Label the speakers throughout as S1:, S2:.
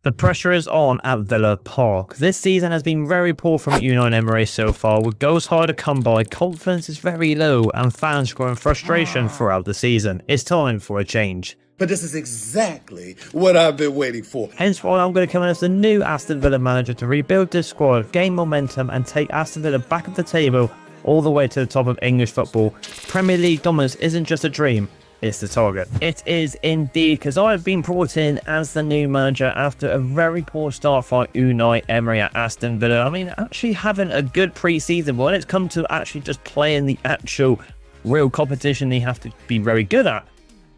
S1: The pressure is on at Villa Park. This season has been very poor from Unai Emery so far, with goals hard to come by, confidence is very low, and fans growing frustration throughout the season. It's time for a change.
S2: But this is exactly what I've been waiting for.
S1: Hence why I'm going to come in as the new Aston Villa manager to rebuild this squad, gain momentum, and take Aston Villa back up the table all the way to the top of English football. Premier League dominance isn't just a dream. It's the target. It is indeed, because I have been brought in as the new manager after a very poor start for Unai Emery at Aston Villa. I mean, actually having a good pre-season, but when it's come to actually just playing the actual real competition they have to be very good at,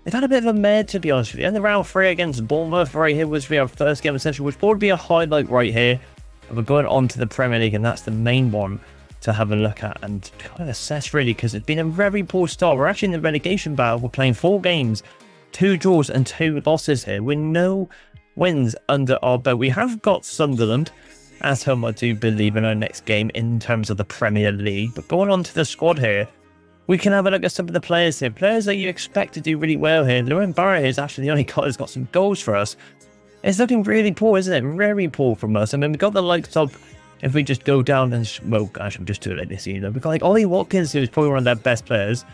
S1: they've had a bit of a mare, to be honest with you. And the round 3 against Bournemouth right here was our first game essentially, which would be a highlight right here. And we're going on to the Premier League, and that's the main one to have a look at and kind of assess really, because it's been a very poor start. We're actually in the relegation battle. We're playing 4 games, 2 draws and 2 losses here with no wins under our belt. We have got Sunderland at home, I do believe, in our next game in terms of the Premier League. But going on to the squad here, we can have a look at some of the players here. Players that you expect to do really well here. Lauren Barrett is actually the only guy who's got some goals for us. It's looking really poor, isn't it? Very poor from us. I mean, we've got the likes of, if we just go down and, well, actually, just do it like this, you know. We've got like Ollie Watkins, who's probably one of their best players.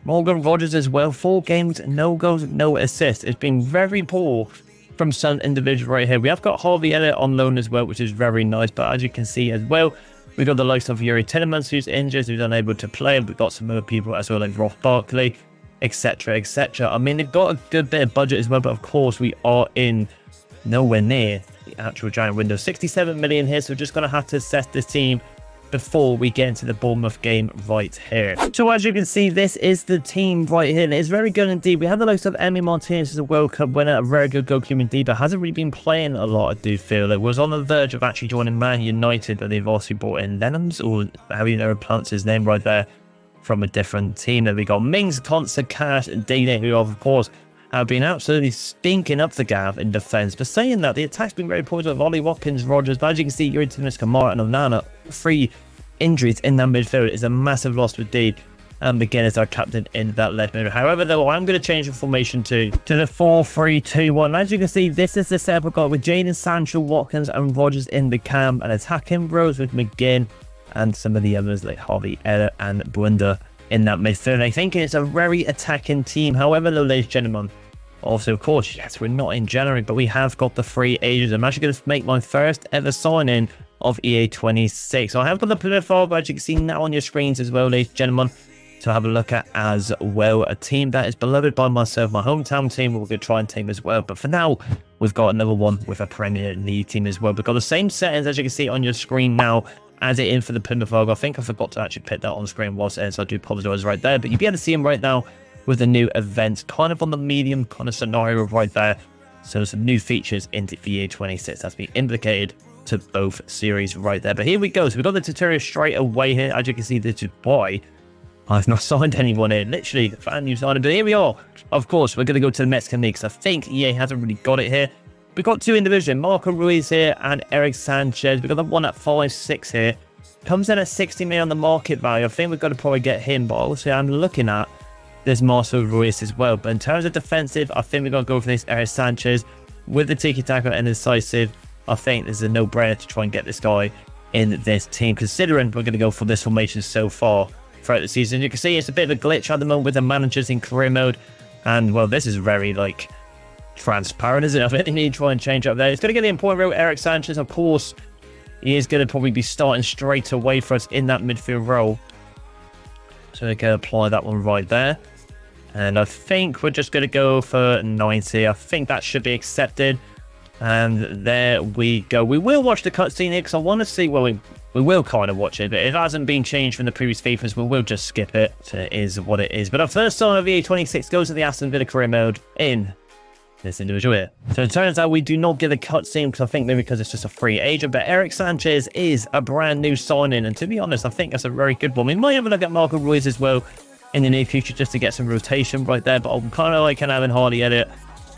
S1: Morgan Rogers as well. 4 games, no goals, no assists. It's been very poor from some individuals right here. We have got Harvey Elliott on loan as well, which is very nice. But as you can see as well, we've got the likes of Yuri Tillemans, who's injured, who's unable to play. We've got some other people as well, like Ross Barkley, etc., etc. I mean, they've got a good bit of budget as well, but of course, we are in nowhere near the actual giant window. 67 million here, so we're just going to have to assess this team before we get into the Bournemouth game right here. So as you can see, this is the team right here, and it's very good indeed. We have the likes of Emi Martinez as a World Cup winner, a very good goalkeeper indeed, but hasn't really been playing a lot, I do feel. It was on the verge of actually joining Man United, but they've also brought in Lennons, or how you know pronounce his name right there, from a different team. Then we got Mings, Consta, Cash, and Dine, who of course have been absolutely stinking up the gaff in defence. But saying that, the attack's been very poor with Ollie Watkins, Rogers, but as you can see, Yuri Tillemans, Kamara, and Onana, 3 injuries in that midfield is a massive loss indeed. And McGinn is our captain in that left middle. However, though, I'm going to change the formation to the 4-3-2-1. As you can see, this is the setup we've got with Jadon Sancho, Watkins, and Rogers in the camp, and attacking rows with McGinn and some of the others like Harvey Elliott and Buenda in that midfield. I think it's a very attacking team. However, though, ladies and gentlemen, also, of course, yes, we're not in January, but we have got the free agents. I'm actually going to make my first ever sign-in of EA26. So I have got the profile, but as you can see now on your screens as well, ladies and gentlemen, to have a look at as well. A team that is beloved by myself, my hometown team, we're going to try and team as well. But for now, we've got another one with a Premier League team as well. We've got the same settings, as you can see on your screen now, as it in for the Plymouth Argyle. I think I forgot to actually put that on screen whilst it is, so I do apologise right there. But you'll be able to see them right now with the new events, kind of on the medium kind of scenario right there. So some new features into EA26 that's been implicated to both series right there. But here we go. So we've got the tutorial straight away here. As you can see, this is why I've not signed anyone here. Literally, the fan new signed. But here we are. Of course, we're going to go to the Mexican League, because I think EA hasn't really got it here. We've got 2 individuals, Marco Ruiz here and Eric Sanchez. We've got the one at 5.6 here. Comes in at 60 million on the market value. I think we've got to probably get him, but also I'm looking at this Marco Ruiz as well. But in terms of defensive, I think we're going to go for this Eric Sanchez with the tiki-taka and decisive. I think there's a no-brainer to try and get this guy in this team, considering we're going to go for this formation so far throughout the season. You can see it's a bit of a glitch at the moment with the managers in career mode. And, well, this is very, like, transparent, isn't it? I think they need to try and change up there. It's going to get the important role. Eric Sanchez, of course, he is going to probably be starting straight away for us in that midfield role. So we're going to apply that one right there. And I think we're just going to go for 90. I think that should be accepted. And there we go. We will watch the cutscene here, because I want to see, well, we will kind of watch it, but it hasn't been changed from the previous FIFAs. We'll just skip it. So it is what it is. But our first sign of EA26 goes to the Aston Villa career mode in this individual here. So it turns out we do not get a cutscene, because I think maybe because it's just a free agent, but Eric Sanchez is a brand new signing, and to be honest, I think that's a very good one. We might have a look at Marco Ruiz as well in the near future, just to get some rotation right there, but I'm kind of like having Hardy Elliott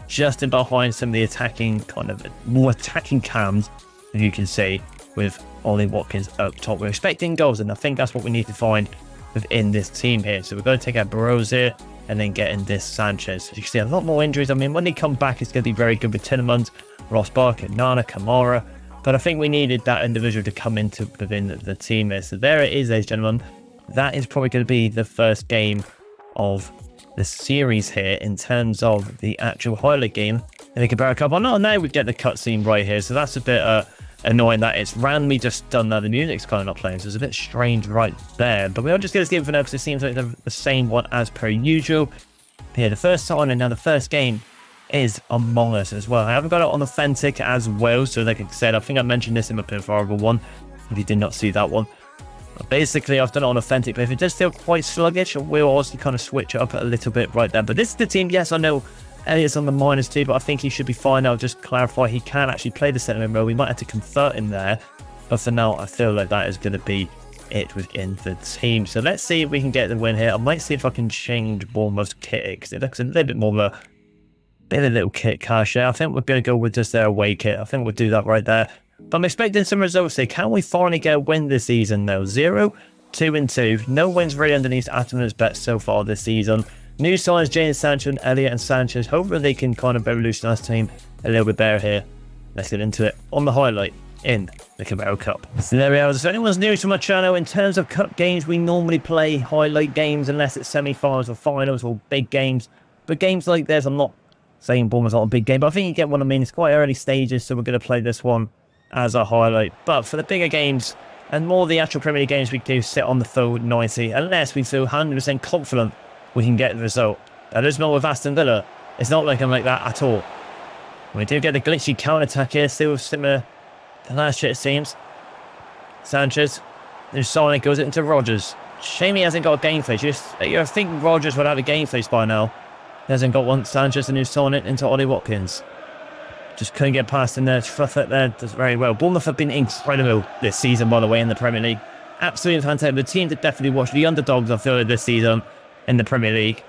S1: just in behind some of the attacking, kind of more attacking cams, as you can see, with Ollie Watkins up top. We're expecting goals, and I think that's what we need to find within this team here. So we're going to take out Burrows here and then get in this Sanchez. So you can see a lot more injuries. I mean, when they come back, it's going to be very good with Tillemans, Ross Barker, Nana, Kamara. But I think we needed that individual to come into within the team here. So there it is, ladies and gentlemen. That is probably going to be the first game of the series here in terms of the actual highlight game in the Carabao Cup. Oh no, now we get the cutscene right here. So that's a bit annoying that it's randomly just done that. The music's kind of not playing, so it's a bit strange right there. But we'll just get this game for now because it seems like the same one as per usual. Here, the first sign and now the first game is Among Us as well. I haven't got it on authentic as well, so like I said, I think I mentioned this in my preferable one if you did not see that one. Basically, I've done it on authentic, but if it does feel quite sluggish, we'll also kind of switch it up a little bit right there. But this is the team. Yes, I know Elliot's on the -2, but I think he should be fine. I'll just clarify, he can actually play the centre role. We might have to convert him there, but for now, I feel like that is going to be it within the team. So let's see if we can get the win here. I might see if I can change Bournemouth's kit because it looks a little bit more of a little kit cash there. I think we're going to go with just their away kit. I think we'll do that right there. But I'm expecting some results here. Can we finally get a win this season now? 0, 2 and 2. No wins really underneath Aston Villa's bets so far this season. New signs, Jadon Sancho and Elliot and Sanchez. Hopefully they can kind of revolutionise the team a little bit better here. Let's get into it on the highlight in the Carabao Cup. So there we are. If anyone's new to my channel, in terms of cup games, we normally play highlight games unless it's semi-finals or finals or big games. But games like this, I'm not saying Bournemouth's not a big game, but I think you get what I mean. It's quite early stages, so we're going to play this one as a highlight. But for the bigger games and more the actual Premier League games, we do sit on the full 90 unless we feel 100% confident we can get the result. That is not with Aston Villa. It's not like I'm like that at all. We do get the glitchy counter-attack here, still similar to last year it seems. Sanchez, there's Sonic, goes into Rodgers. Shame he hasn't got a game face. You think Rodgers would have a game face by now. He hasn't got one. Sanchez and who's Sonic into Ollie Watkins. Just couldn't get past in there. Truffett there does very well. Bournemouth have been incredible this season, by the way, in the Premier League. Absolutely fantastic. The team to definitely watch. The underdogs, I feel like, this season in the Premier League.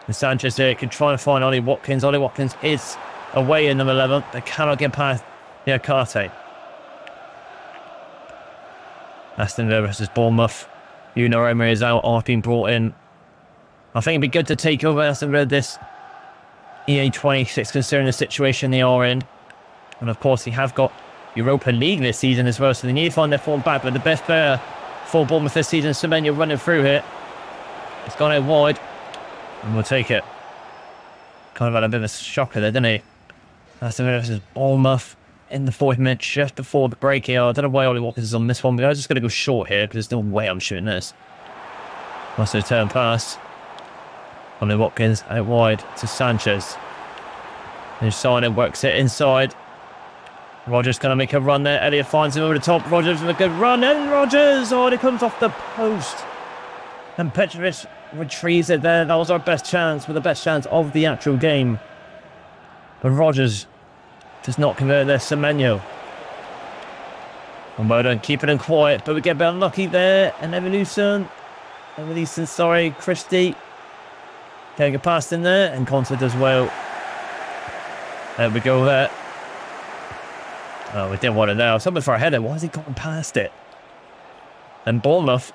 S1: And Sanchez here can try and find Ollie Watkins. Ollie Watkins is away in number 11. They cannot get past the Akate. Aston Villa versus Bournemouth. Unai Emery is out. I've been brought in. I think it'd be good to take over Aston Villa this EA26, considering the situation they are in. And of course, they have got Europa League this season as well, so they need to find their form back. But the best player for Bournemouth this season, Semenyo, running through here. It's gone out wide, and we'll take it. Kind of had a bit of a shocker there, didn't he? Aston Villa versus Bournemouth in the 40th minute, just before the break here. I don't know why Ollie Watkins is on this one, but I was just going to go short here because there's no way I'm shooting this. Must have turned pass. Ollie Watkins out wide to Sanchez. And Simon works it inside. Rodgers going to make a run there. Elliot finds him over the top. Rodgers with a good run. And Rodgers! Oh, and it comes off the post. And Petrovic retrieves it there. That was our best chance, with the best chance of the actual game. But Rodgers does not convert there. Semenyo. And well done, keeping him quiet. But we get a bit unlucky there. And Evolution, sorry, Christie. Can't get past in there, and Conte does well. There we go there. Oh, we didn't want it now. Something for a header. Why is he going past it? And Bournemouth,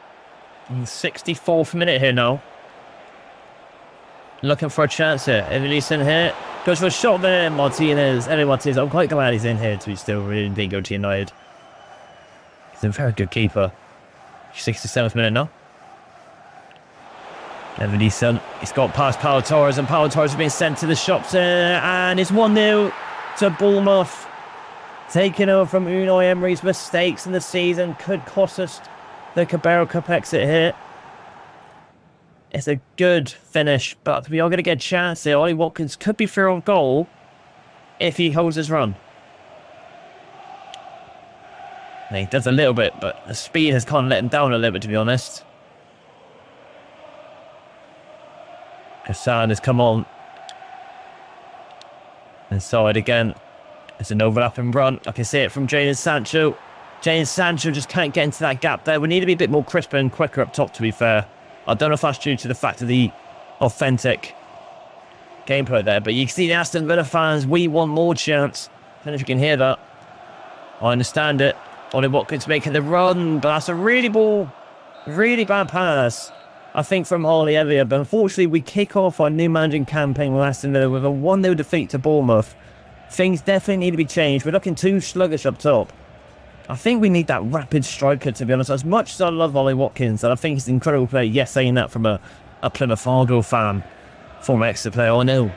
S1: in the 64th minute here now. Looking for a chance here. Evolution here. Goes for a shot there. Martinez. Elliot Martinez. I'm quite glad he's in here to be still really being go to United. He's a very good keeper. 67th minute now. Evolution. He's got past Pau Torres, and Pau Torres has been sent to the shops there. And it's 1-0 to Bournemouth. Taking over from Unai Emery's mistakes in the season. Could cost us the Carabao Cup exit here. It's a good finish, but we are going to get a chance here. Ollie Watkins could be through on goal if he holds his run. And he does a little bit, but the speed has kind of let him down a little bit, to be honest. Hassan has come on. Inside again. It's an overlapping run. I can see it from Jadon Sancho. Jadon Sancho just can't get into that gap there. We need to be a bit more crisper and quicker up top, to be fair. I don't know if that's due to the fact of the authentic gameplay there, but you can see the Aston Villa fans, we want more chance. I don't know if you can hear that. I understand it. Ollie Watkins making the run, but that's a really Really bad pass, I think, from Harley Elliott. But unfortunately, we kick off our new managing campaign with Aston Villa with a 1-0 defeat to Bournemouth. Things definitely need to be changed. We're looking too sluggish up top. I think we need that rapid striker, to be honest. As much as I love Ollie Watkins, and I think he's an incredible player. Yes, saying that from a Plymouth Argyle fan, former Exeter player. Oh no,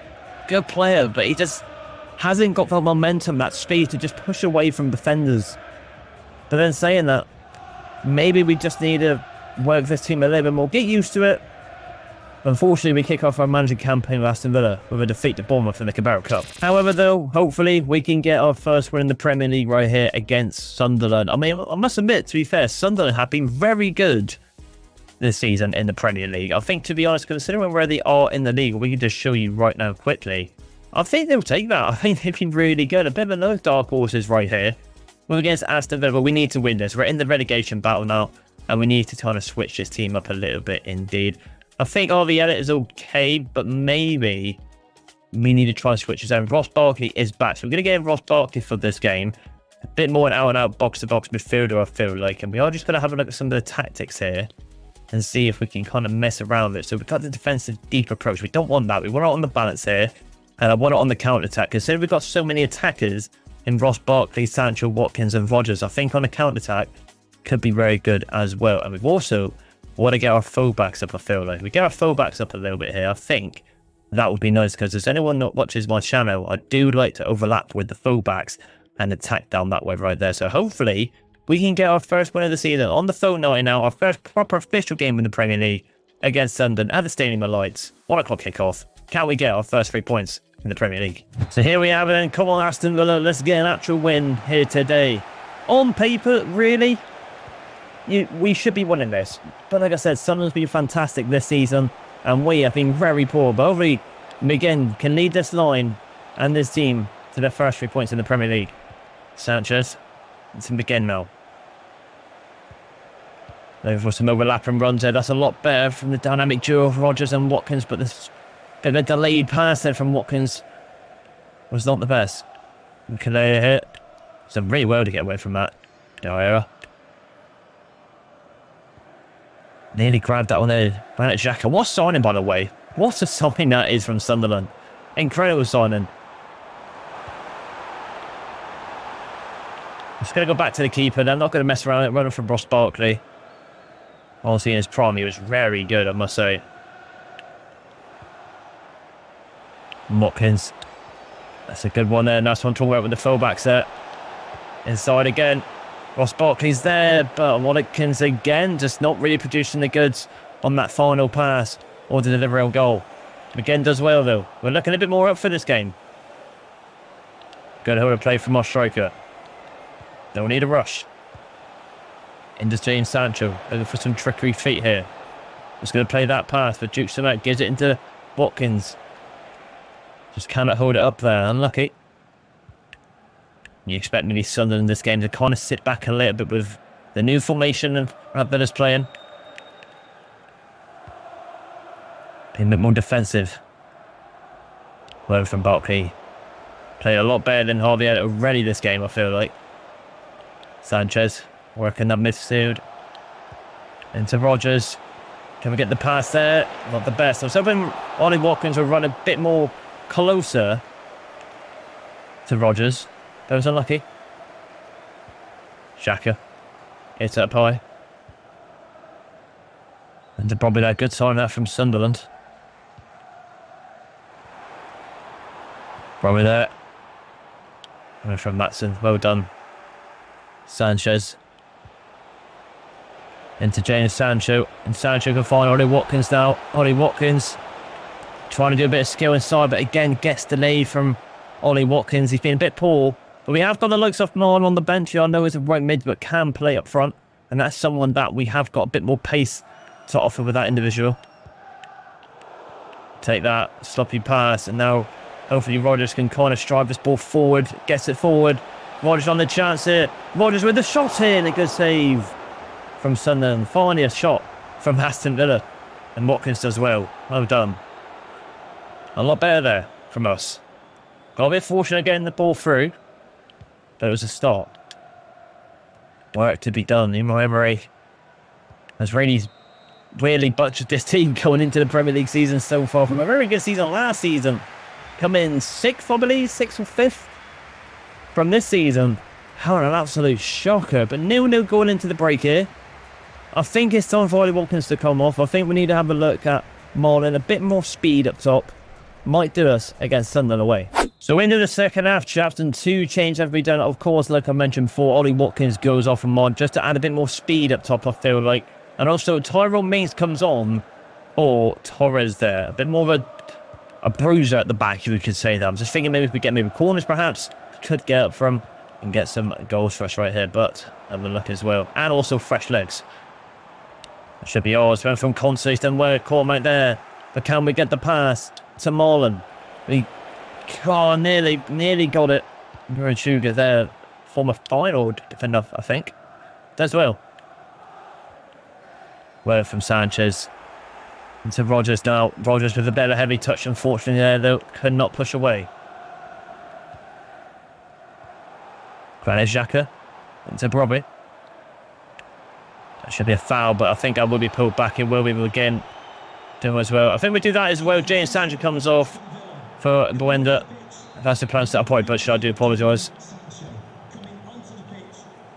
S1: good player, but he just hasn't got that momentum, that speed to just push away from defenders. But then saying that, maybe we just need to work this team a little bit more, get used to it. Unfortunately, we kick off our managing campaign with Aston Villa with a defeat to Bournemouth in the Carabao Cup. However, though, hopefully we can get our first win in the Premier League right here against Sunderland. I mean, I must admit, to be fair, Sunderland have been very good this season in the Premier League. I think, to be honest, considering where they are in the league, we can just show you right now quickly. I think they'll take that. I think they've been really good. A bit of another dark horses right here. We're against Aston Villa, but we need to win this. We're in the relegation battle now, and we need to kind of switch this team up a little bit indeed. I think Harvey Elliott is okay, but maybe we need to try to switch his own. Ross Barkley is back, so we're going to get Ross Barkley for this game. A bit more an out-and-out box-to-box midfielder, I feel like, and we are just going to have a look at some of the tactics here and see if we can kind of mess around with it. So we've got the defensive deep approach. We don't want that. We want it on the balance here, and I want it on the counter-attack. Considering we've got so many attackers in Ross Barkley, Sancho, Watkins, and Rodgers, I think on the counter-attack could be very good as well. And we've also want to get our fullbacks up, I feel like. We get our fullbacks up a little bit here. I think that would be nice, because as anyone that watches my channel, I do like to overlap with the fullbacks and attack down that way right there. So hopefully we can get our first win of the season on the phone night now, our first proper official game in the Premier League against Sunderland at the Stadium of Lights. 1 o'clock kickoff. Can we get our first 3 points in the Premier League? So here we have it then. Come on, Aston Villa. Let's get an actual win here today. On paper, really, we should be winning this. But like I said, Sunderland's been fantastic this season, and we have been very poor. But hopefully, McGinn can lead this line and this team to their first 3 points in the Premier League. Sanchez. It's McGinn now. Looking for some overlapping runs there. That's a lot better from the dynamic duo of Rodgers and Watkins, but this bit of a delayed pass there from Watkins was not the best. Calais hit. It's done really well to get away from that. No error. Nearly grabbed that one there. Ran at Xhaka. What signing, by the way? What a signing that is from Sunderland. Incredible signing. Just going to go back to the keeper. They're not going to mess around. Running from Ross Barkley. Honestly, in his prime, he was very good, I must say. Watkins. That's a good one there. Nice one talking about with the fullbacks there. Inside again. Ross Barkley's there, but Watkins again just not really producing the goods on that final pass or the delivery on goal. McGinn does well though. We're looking a bit more up for this game. Good hold of play from our striker. Don't need a rush. Into James Sancho, looking for some trickery feet here. Just going to play that pass, but Duke Sumac gives it into Watkins. Just cannot hold it up there. Unlucky. You expect maybe Sunderland in this game to kind of sit back a little bit with the new formation and Villa's playing. Being a bit more defensive. Well from Barkley. Played a lot better than Harvey Elliott already this game, I feel like. Sanchez working that midfield. Into Rodgers. Can we get the pass there? Not the best. I was hoping Ollie Watkins would run a bit more closer to Rodgers. That was unlucky. Xhaka. Hits up high. And probably that good sign there from Sunderland. Probably there. And from Matson. Well done. Sanchez. Into James Sancho. And Sancho can find Ollie Watkins now. Ollie Watkins trying to do a bit of skill inside, but again gets delayed from Ollie Watkins. He's been a bit poor. But we have got the likes of Marlon on the bench. I know he's a right mid, but can play up front. And that's someone that we have got a bit more pace to offer with that individual. Take that sloppy pass. And now hopefully Rodgers can kind of strive this ball forward. Gets it forward. Rodgers on the chance here. Rodgers with the shot here. And a good save from Sunderland. Finally a shot from Aston Villa. And Watkins does well. Well done. A lot better there from us. Got a bit fortunate getting the ball through. But it was a start. Work to be done. Emery has really butchered this team going into the Premier League season so far. From a very good season last season, come in 6th, I believe, 6th or 5th from this season. How an absolute shocker. But 0-0 going into the break here. I think it's time for Ollie Watkins to come off. I think we need to have a look at Marlon. A bit more speed up top might do us against Sunderland away. So into the second half, chaps, and 2 changes have been done. Of course, like I mentioned before, Ollie Watkins goes off and Mod just to add a bit more speed up top, I feel like. And also Tyrone Mings comes on, or Torres there. A bit more of a bruiser at the back, you could say that. I'm just thinking maybe if we get maybe corners perhaps, could get up from and get some goals for us right here. But have a look as well. And also fresh legs. It should be ours. Went from Conte, then where caught him out there. But can we get the pass to Marlon? Nearly got it. Sugar there, former final defender, I think. Does well. Well from Sanchez. Into Rogers now. Rogers with a better heavy touch, unfortunately, there, though. Could not push away. Granit Xhaka. Into Robbie. That should be a foul, but I think I will be pulled back. It will be again. Do as well. I think we do that as well. James Sanchez comes off for Buenda. That's the plan set up point, but I do apologise.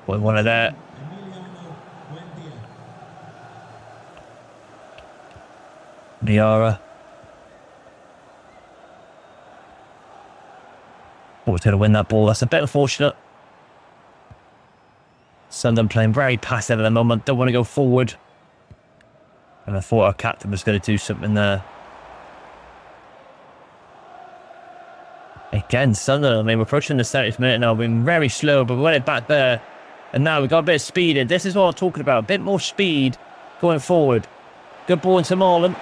S1: Put one of there. Niara. Was going to win that ball. That's a bit unfortunate. Sunderland playing very passive at the moment. Don't want to go forward. And I thought our captain was going to do something there. Again, Sunderland, I mean, we're approaching the 70th minute now. We've been very slow, but we went it back there. And now we've got a bit of speed in. This is what I'm talking about. A bit more speed going forward. Good ball into Marlon.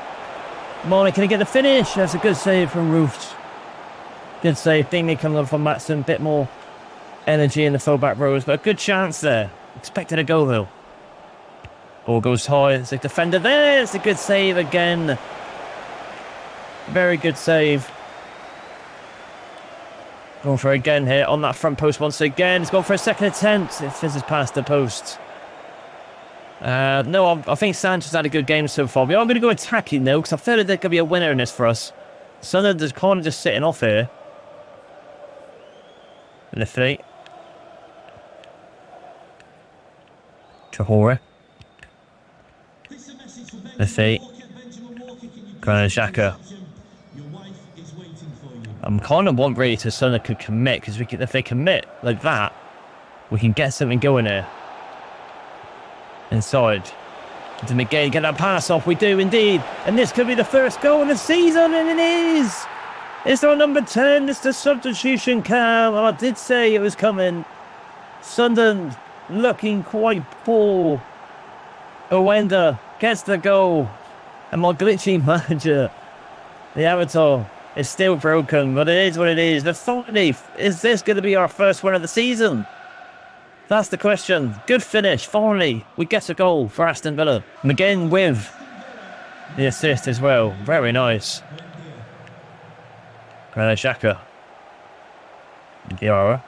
S1: Marlon, can he get the finish? That's a good save from Roofs. Good save. Bingley coming up from Matson. Bit more energy in the full-back rows, but a good chance there. Expected a goal, though. Ball goes high. It's a defender there. It's a good save again. Very good save. Going for it again here on that front post once again. It's gone for a second attempt. It fizzes past the post. No, I think Sanchez had a good game so far. We are going to go attacking though, because I feel like there could be a winner in this for us. Sunderland is kind of just sitting off here. Lifty. Traore. Lifty. Granit Xhaka. I'm kind of want really to Sunderland could commit, because if they commit like that, we can get something going here. Inside. To McGinn, get that pass off. We do indeed. And this could be the first goal of the season, and it is. It's our number 10. It's the substitution cam. I did say it was coming. Sunderland looking quite poor. Owenda gets the goal. And my glitchy manager, the avatar, is still broken, but it is what it is. The finally, is this going to be our first win of the season? That's the question. Good finish. Finally, we get a goal for Aston Villa. McGinn with the assist as well. Very nice. Granit Xhaka. Diarra.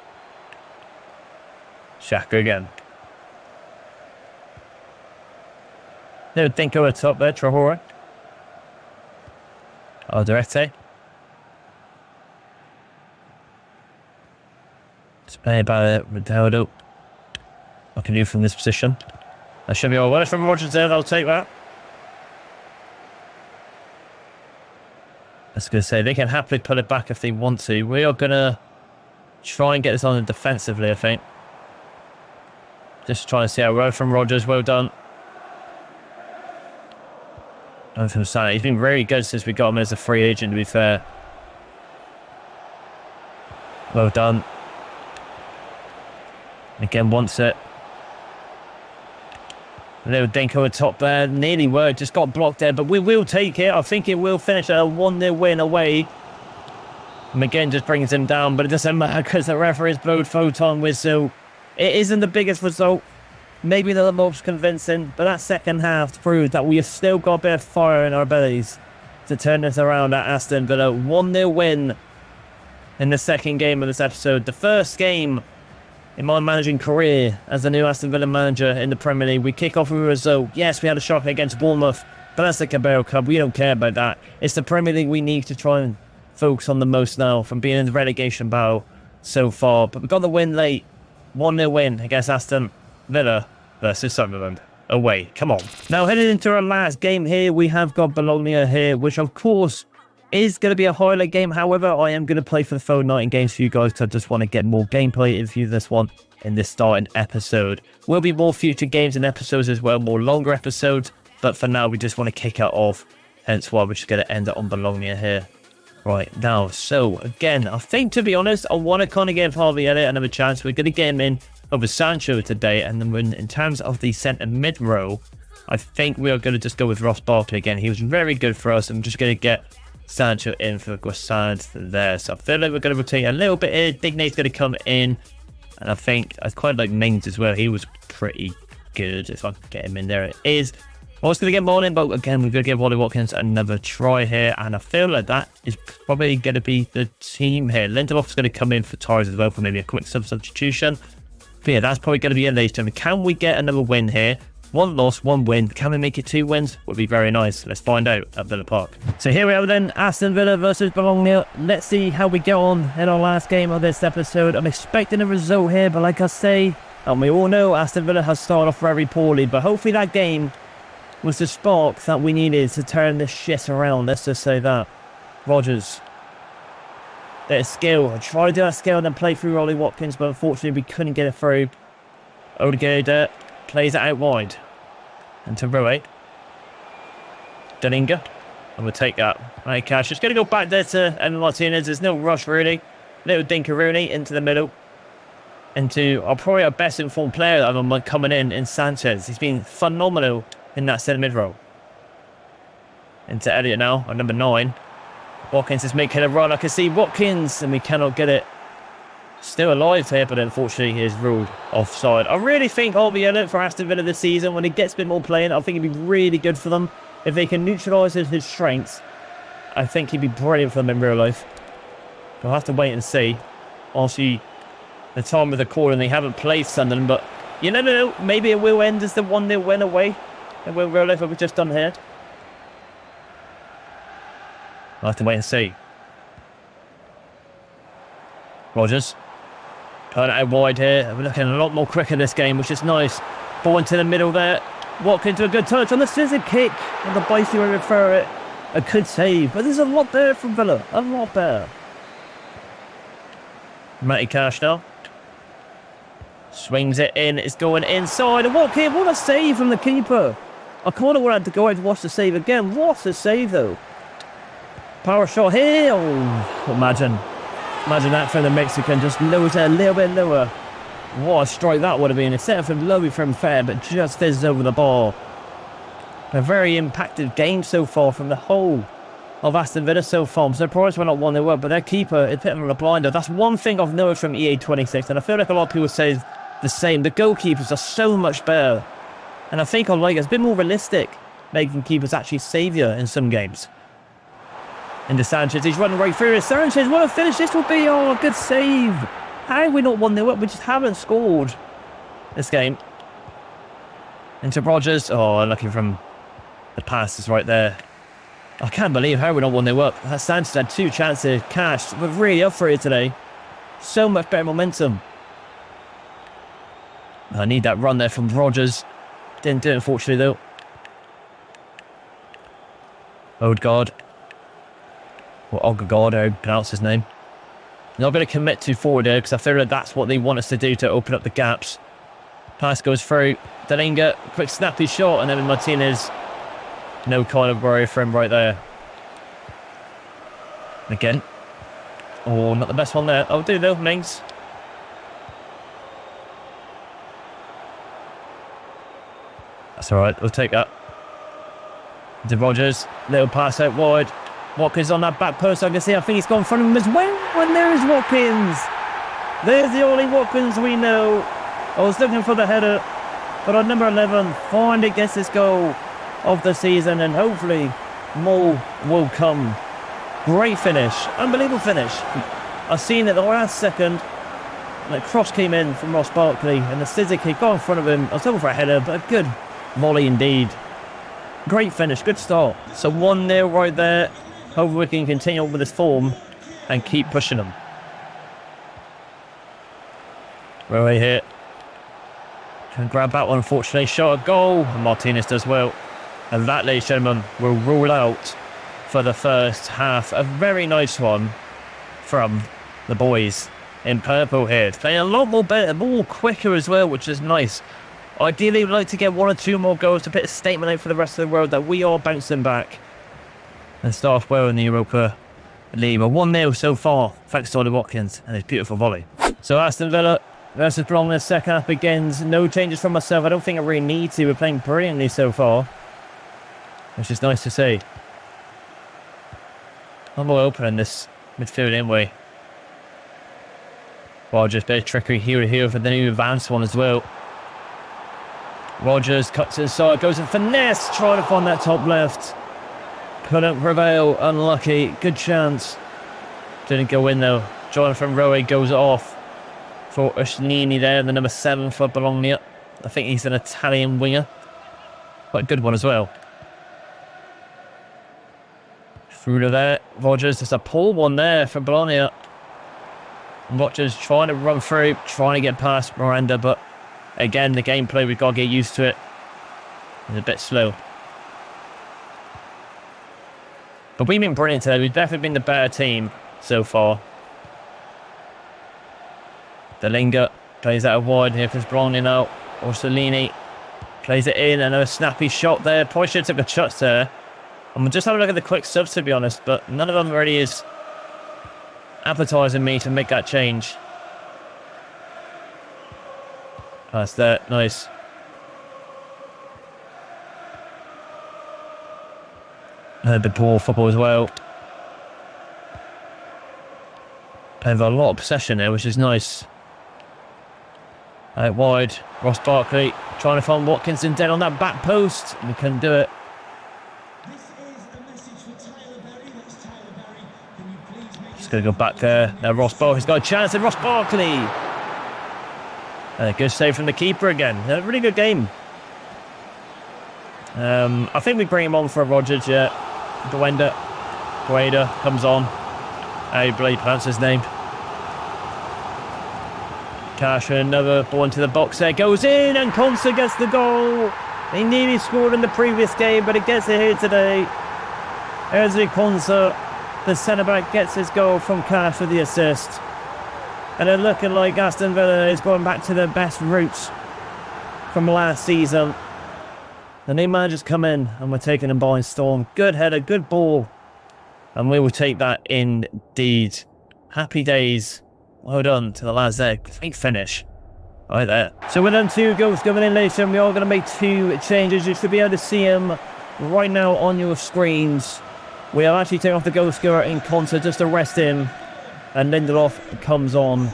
S1: Xhaka again. No Dinko at top there. Traore. Alderete. Let's play about it. Ronaldo. What can do from this position? That should be all well from Rogers there. I'll take that. That's going to say they can happily pull it back if they want to. We are going to try and get this on defensively, I think. Just trying to see how well from Rogers. Well done. And from Salah. He's been very good since we got him as a free agent, to be fair. Well done. Again, wants it. A little Dinko at top there. Nearly were. Just got blocked there. But we will take it. I think it will finish a 1-0 win away. McGinn just brings him down. But it doesn't matter because the referee's blowed photon whistle. It isn't the biggest result. Maybe the most convincing. But that second half proved that we have still got a bit of fire in our bellies to turn this around at Aston Villa. 1-0 win in the second game of this episode. The first game in my managing career as the new Aston Villa manager in the Premier League. We kick off with a result. Yes, we had a shock against Bournemouth, but that's the Carabao Cup. We don't care about that. It's the Premier League we need to try and focus on the most now from being in the relegation battle so far. But we got the win late. 1-0 win against Aston Villa versus Sunderland. Away. Come on. Now, heading into our last game here, we have got Bologna here, which of course is going to be a highlight game. However, I am going to play for the phone night games for you guys because I just want to get more gameplay into this one in this starting episode. Will be more future games and episodes as well, more longer episodes. But for now, we just want to kick it off. Hence why we're just going to end it on Bologna here. Right, now, so again, I think to be honest, I want to kind of give Harvey Elliott another chance. We're going to get him in over Sancho today. And then in terms of the centre mid row, I think we are going to just go with Ross Barkley again. He was very good for us. I'm just going to get Sancho in for Guassad there. So I feel like we're going to rotate a little bit here. Digne's going to come in. And I think I quite like Mings as well. He was pretty good. If I can get him in there, it is. I was going to get more in, but again, we're going to give Wally Watkins another try here. And I feel like that is probably going to be the team here. Lindelof is going to come in for Torres as well for maybe a quick substitution. But yeah, that's probably going to be it later. Can we get another win here? 1 loss, 1 win. Can we make it 2 wins? Would be very nice. Let's find out at Villa Park. So here we are then, Aston Villa versus Bologna. Let's see how we get on in our last game of this episode. I'm expecting a result here, but like I say, and we all know Aston Villa has started off very poorly, but hopefully that game was the spark that we needed to turn this shit around. Let's just say that. Rodgers. There's skill. I tried to do that skill and then play through Wally Watkins, but unfortunately we couldn't get it through. Odegaard plays it out wide. And to Rue. Dalinga. And we'll take that. Right, Cash. Just going to go back there to Emma Martinez. There's no rush, really. Little Dinkaruni into the middle. Into probably our best informed player that I'm coming in Sanchez. He's been phenomenal in that centre mid row. Into Elliott now, on number 9. Watkins is making a run. I can see Watkins, and we cannot get it. Still alive here, but unfortunately he is ruled offside. I really think Harvey Elliott for Aston Villa this season, when he gets a bit more playing, I think he'd be really good for them. If they can neutralise his strengths, I think he'd be brilliant for them in real life. We'll have to wait and see. Obviously, the time with the call, and they haven't played Sunderland, but you never know. Maybe it will end as the 1-0 win away. And we'll realize what we've just done here. I'll have to wait and see. Rodgers. Turn it out wide here. We're looking a lot more quicker this game, which is nice. Ball into the middle there. Watkins to a good touch on the scissor kick. And the bicycle will refer it. A good save. But there's a lot there from Villa. A lot there. Matty Cash now. Swings it in. It's going inside. And Watkins, what a save from the keeper. I kind of wanted to go out and watch the save again. What a save, though. Power shot here. Oh, imagine that from the Mexican. Just lowers it a little bit lower. What a strike that would have been. It's set up from low from fair, but just fizzes over the ball. A very impacted game so far from the whole of Aston Villa so far. I'm surprised we're not 1-0 up, but their keeper is putting on a blinder. That's one thing I've noticed from EA26, and I feel like a lot of people say the same. The goalkeepers are so much better. And I think I like it. It's a bit more realistic, making keepers actually save you in some games. Into Sanchez, he's running right through it. Sanchez, what a finish this will be. Oh, a good save. How are we not 1-0 up? We just haven't scored this game. Into Rodgers. Oh, looking from the passes right there. I can't believe how we're not 1-0 up. Sanchez had 2 chances. Cash, we're really up for it today. So much better momentum. I need that run there from Rodgers. Didn't do it, unfortunately, though. Odegaard. Or Odegaard, I pronounce his name. Not going to commit too forward there because I feel like that's what they want us to do to open up the gaps. Pass goes through. Dalinga, quick snappy shot, and then Martinez. No kind of worry for him right there. Again. Oh, not the best one there. Oh, do though, Mings. That's alright, we'll take that. To Rodgers, little pass out wide. Watkins on that back post, I can see. I think he's gone in front of him as well. And there's Watkins. There's the only Watkins we know. I was looking for the header, but on number 11, finally gets this goal of the season, and hopefully more will come. Great finish, unbelievable finish. I've seen it the last second. And the cross came in from Ross Barkley, and the scissor kick got in front of him. I was hoping for a header, but a good volley indeed. Great finish, good start. So 1-0 right there. Hopefully we can continue on with this form and keep pushing them. Rowe here. Can grab that one, unfortunately. Shot a goal, and Martinez does well. And that, ladies and gentlemen, will rule out for the first half. A very nice one from the boys in purple here. It's playing a lot more better, more quicker as well, which is nice. Ideally, we'd like to get 1 or 2 more goals to put a statement out for the rest of the world that we are bouncing back and start off well in the Europa League. But 1-0 so far, thanks to Ollie Watkins and his beautiful volley. So Aston Villa versus Brom in the second half begins. No changes from myself. I don't think I really need to. We're playing brilliantly so far, which is nice to see. I'm more open in this midfield anyway. Rogers, bit of trickery here for the new advanced one as well. Rogers cuts inside, goes in finesse, trying to find that top left. Couldn't prevail, unlucky, good chance. Didn't go in though. Jonathan Rowe goes off for S1E1 there, the number 7 for Bologna. I think he's an Italian winger. Quite a good one as well. Through to there, Rogers, there's a pull one there for Bologna. Rogers trying to run through, trying to get past Miranda, but again, the gameplay, we've got to get used to it. It's a bit slow. But we've been brilliant today. We've definitely been the better team so far. Delinga plays out wide here for Bologna now. Orsolini plays it in, and a snappy shot there. Probably should have took a shot there. I'm just having a look at the quick subs, to be honest, but none of them really is appetizing me to make that change. That's that, nice. A bit poor football as well. Playing with a lot of possession there, which is nice. Out wide, Ross Barkley trying to find Watkins in dead on that back post. We couldn't do it. Just going to go back there. Now Ross Barkley's got a chance, and Ross Barkley. Good save from the keeper again. A really good game. I think we bring him on for Rogers, yeah. Gueda comes on. I believe pronounce his name. Cash, another ball into the box there. Goes in, and Konsa gets the goal. He nearly scored in the previous game, but he gets it here today. Ezri Konsa, the centre-back, gets his goal from Cash for the assist. And they're looking like Aston Villa is going back to their best roots from last season. The new manager's come in, and we're taking them by storm. Good header, good ball. And we will take that indeed. Happy days. Well done to the lads there. Great finish. Right there. So with them 2 goals coming in later, we are going to make 2 changes. You should be able to see them right now on your screens. We are actually taking off the goal scorer in Konsa just to rest him. And Lindelof comes on.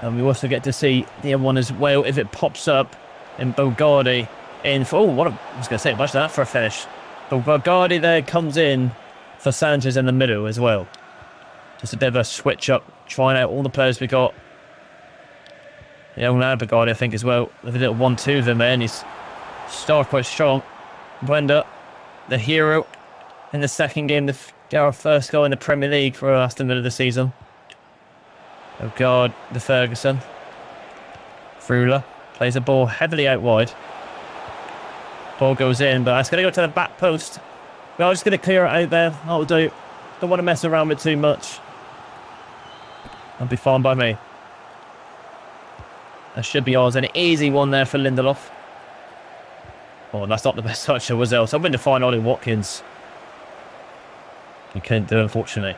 S1: And we also get to see the other one as well if it pops up in Bogardi. In for, I was going to say, much that for a finish. But Bogardi there comes in for Sanchez in the middle as well. Just a bit of a switch up, trying out all the players we got. The young lad Bogardi, I think, as well. There's a little 1-2 of him there, and he's started quite strong. Brenda, the hero in the second game, get our first goal in the Premier League for Aston Villa this season. Oh God, the Ferguson. Frula plays the ball heavily out wide. Ball goes in, but it's going to go to the back post. We're just going to clear it out there. That'll do. Don't want to mess around with too much. That'll be fine by me. That should be ours. An easy one there for Lindelof. Oh, that's not the best touch, was it? I was hoping to find Ollie Watkins. He couldn't do it, unfortunately.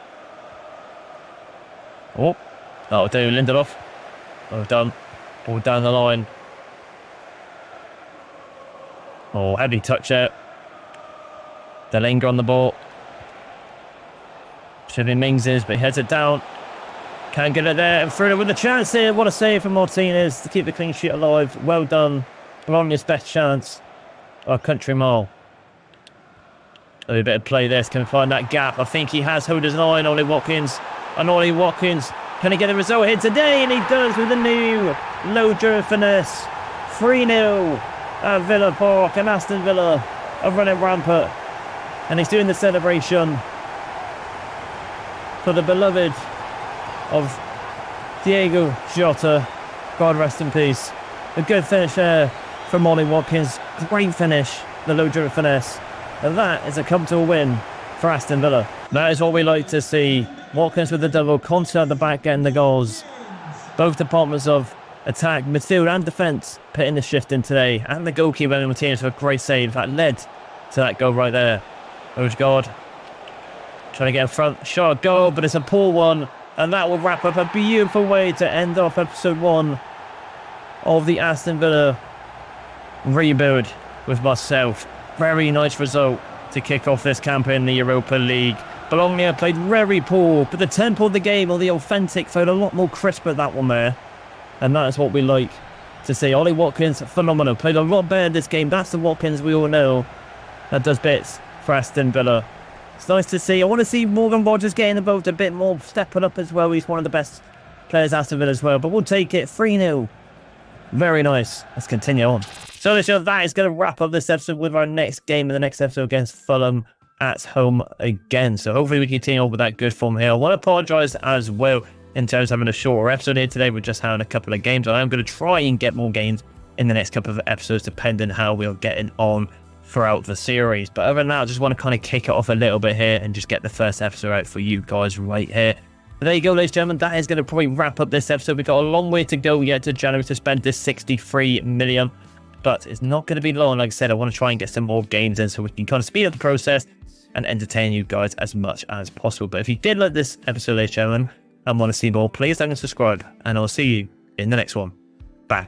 S1: Oh, that'll do. Lindelof. Oh, done. Ball down the line. Oh, heavy touch out. Delinga on the ball. Should be Mings's, but he heads it down. Can't get it there. And through it with a chance here. What a save from Martinez to keep the clean sheet alive. Well done. Bologna's best chance. Our country mile. A bit of play there. Can find that gap. I think he has hold his line. Ollie Watkins. And Ollie Watkins Can he get a result here today? And he does with a new low finesse. 3-0 at Villa Park, and Aston Villa are running rampant. And he's doing the celebration for the beloved of Diego Jota. God rest in peace. A good finish there from Ollie Watkins. Great finish, the low finesse. And that is a comfortable win for Aston Villa. That is what we like to see. Watkins with the double, constant at the back getting the goals. Both departments of attack, midfield and defence putting the shift in today. And the goalkeeper Martinez with a great save that led to that goal right there. Odegaard trying to get in front, shot, goal, but it's a poor one. And that will wrap up a beautiful way to end off episode 1 of the Aston Villa rebuild with myself. Very nice result to kick off this campaign in the Europa League. Bologna played very poor, but the tempo of the game, or the authentic, felt a lot more crisp at that one there. And that is what we like to see. Ollie Watkins, phenomenal. Played a lot better this game. That's the Watkins we all know that does bits for Aston Villa. It's nice to see. I want to see Morgan Rogers getting involved a bit more, stepping up as well. He's one of the best players Aston Villa as well. But we'll take it. 3-0. Very nice. Let's continue on. So that is going to wrap up this episode with our next game in the next episode against Fulham at home again. So hopefully we continue on with that good form here. I want to apologise as well in terms of having a shorter episode here today. We're just having a couple of games. I am going to try and get more games in the next couple of episodes depending how we're getting on throughout the series. But other than that, I just want to kind of kick it off a little bit here and just get the first episode out for you guys right here. But there you go, ladies and gentlemen. That is going to probably wrap up this episode. We've got a long way to go yet to January to spend this 63 million. But it's not going to be long. Like I said, I want to try and get some more games in so we can kind of speed up the process and entertain you guys as much as possible. But if you did like this episode, ladies and gentlemen, and want to see more, please like and subscribe. And I'll see you in the next one. Bye.